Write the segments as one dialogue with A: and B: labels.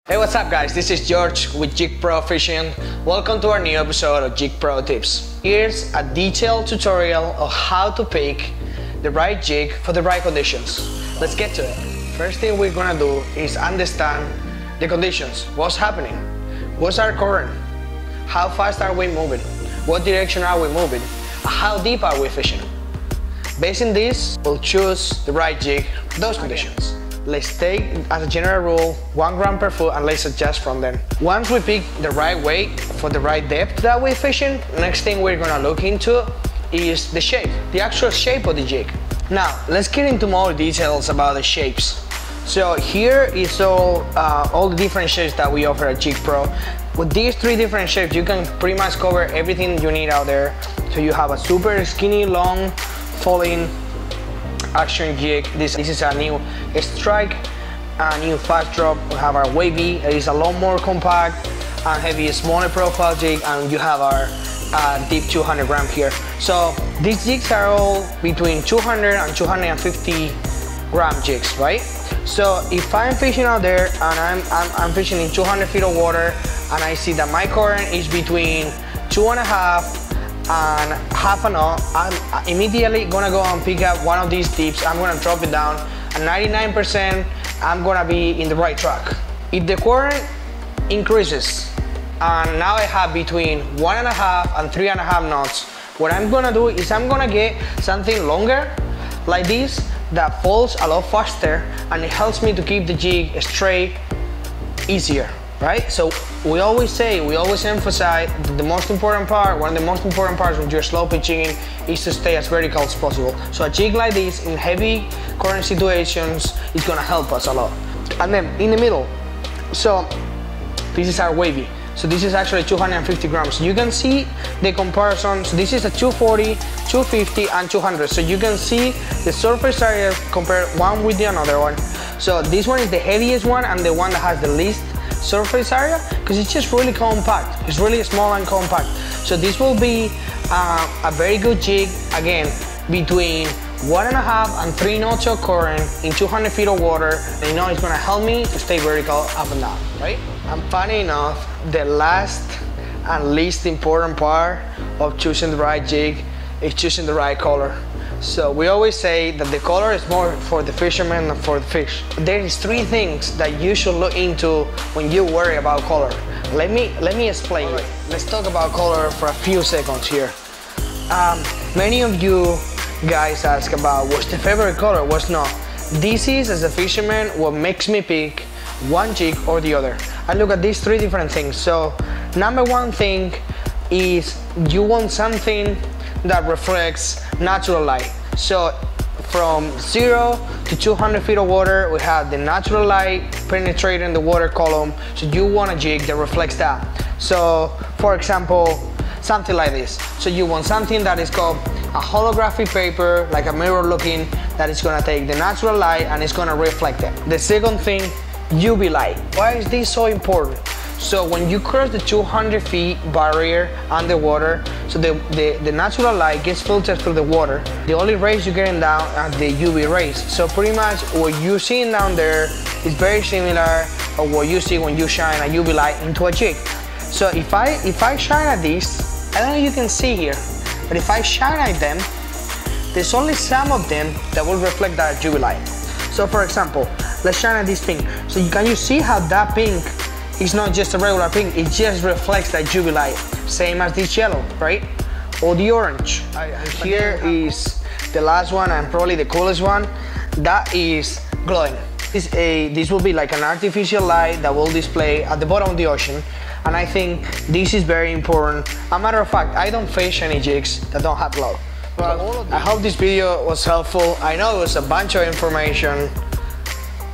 A: Hey, what's up guys? This is George with Jyg Profishing. Welcome to our new episode of Jyg Pro Tips. Here's a detailed tutorial of how to pick the right jig for the right conditions. Let's get to it. First thing we're gonna do is understand the conditions. What's happening? What's our current? How fast are we moving? What direction are we moving? How deep are we fishing? Based on this, we'll choose the right jig for those conditions. Let's take, as a general rule, 1 gram per foot and let's adjust from there. Once we pick the right weight for the right depth that we're fishing, next thing we're gonna look into is the shape, the actual shape of the jig. Now, let's get into more details about the shapes. So here is all the different shapes that we offer at Jyg Pro. With these 3 different shapes, you can pretty much cover everything you need out there. So you have a super skinny, long, falling action jig. This is a new strike, a new fast drop. We have our wavy. It is a lot more compact and heavy, smaller profile jig, and you have our deep 200 gram here. So these jigs are all between 200 and 250 gram jigs, right? So if I'm fishing out there and I'm fishing in 200 feet of water and I see that my current is between 2.5 and half a knot, I'm immediately gonna go and pick up one of these tips. I'm gonna drop it down, and 99% I'm gonna be in the right track. If the current increases and now I have between 1.5 and 3.5 knots, what I'm gonna do is I'm gonna get something longer like this that falls a lot faster, and it helps me to keep the jig straight easier, right? So we always emphasize the most important part, one of the most important parts when you're slow pitching is to stay as vertical as possible. So a jig like this in heavy current situations is gonna help us a lot. And then in the middle, so this is our wavy. So this is actually 250 grams. You can see the comparison. So this is a 240, 250, and 200. So you can see the surface area compared one with the another one. So this one is the heaviest one and the one that has the least surface area, because it's just really compact. It's really small and compact. So this will be a very good jig, again, between 1.5 and 3 knots of current in 200 feet of water. And you know it's gonna help me to stay vertical up and down, right? And funny enough, the last and least important part of choosing the right jig is choosing the right color. So we always say that the color is more for the fisherman than for the fish. There is 3 things that you should look into when you worry about color. Let me explain. Right. Let's talk about color for a few seconds here. Many of you guys ask about what's the favorite color, what's not. This is, as a fisherman, what makes me pick one jig or the other. I look at these 3 different things. So number 1 thing is you want something that reflects natural light. So from 0 to 200 feet of water, we have the natural light penetrating the water column. So you want a jig that reflects that. So for example, something like this. So you want something that is called a holographic paper, like a mirror looking, that is gonna take the natural light and it's gonna reflect it. The second thing, UV light. Why is this so important? So when you cross the 200 feet barrier underwater, so the natural light gets filtered through the water. The only rays you're getting down are the UV rays. So pretty much what you're seeing down there is very similar to what you see when you shine a UV light into a jig. So if I shine at this, I don't know if you can see here, but if I shine at them, there's only some of them that will reflect that UV light. So for example, let's shine at this pink. So can you see how that pink is not just a regular pink, it just reflects that UV light. Same as this yellow, right? Or the orange. Here is the last one and probably the coolest one. That is glowing. This will be like an artificial light that will display at the bottom of the ocean. And I think this is very important. As a matter of fact, I don't fish any jigs that don't have glow. Well, I hope this video was helpful. I know it was a bunch of information.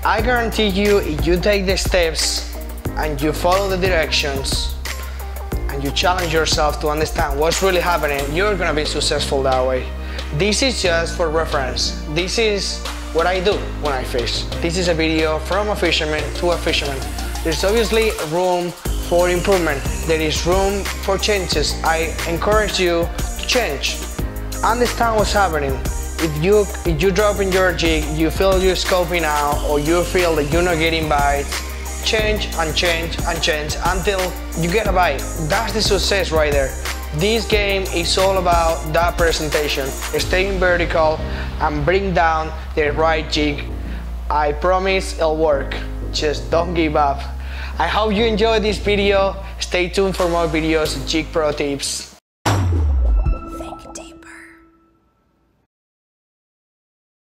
A: I guarantee you, if you take the steps and you follow the directions and you challenge yourself to understand what's really happening, you're gonna be successful that way. This is just for reference. This is what I do when I fish. This is a video from a fisherman to a fisherman. There's obviously room for improvement. There is room for changes. I encourage you to change. Understand what's happening. If you drop in your jig, you feel you're scoping out, or you feel that you're not getting bites, change and change and change until you get a bite. That's the success right there. This game is all about that presentation, staying vertical and bring down the right jig. I promise it'll work. Just don't give up. I hope you enjoyed this video. Stay tuned for more videos, Jyg Pro tips.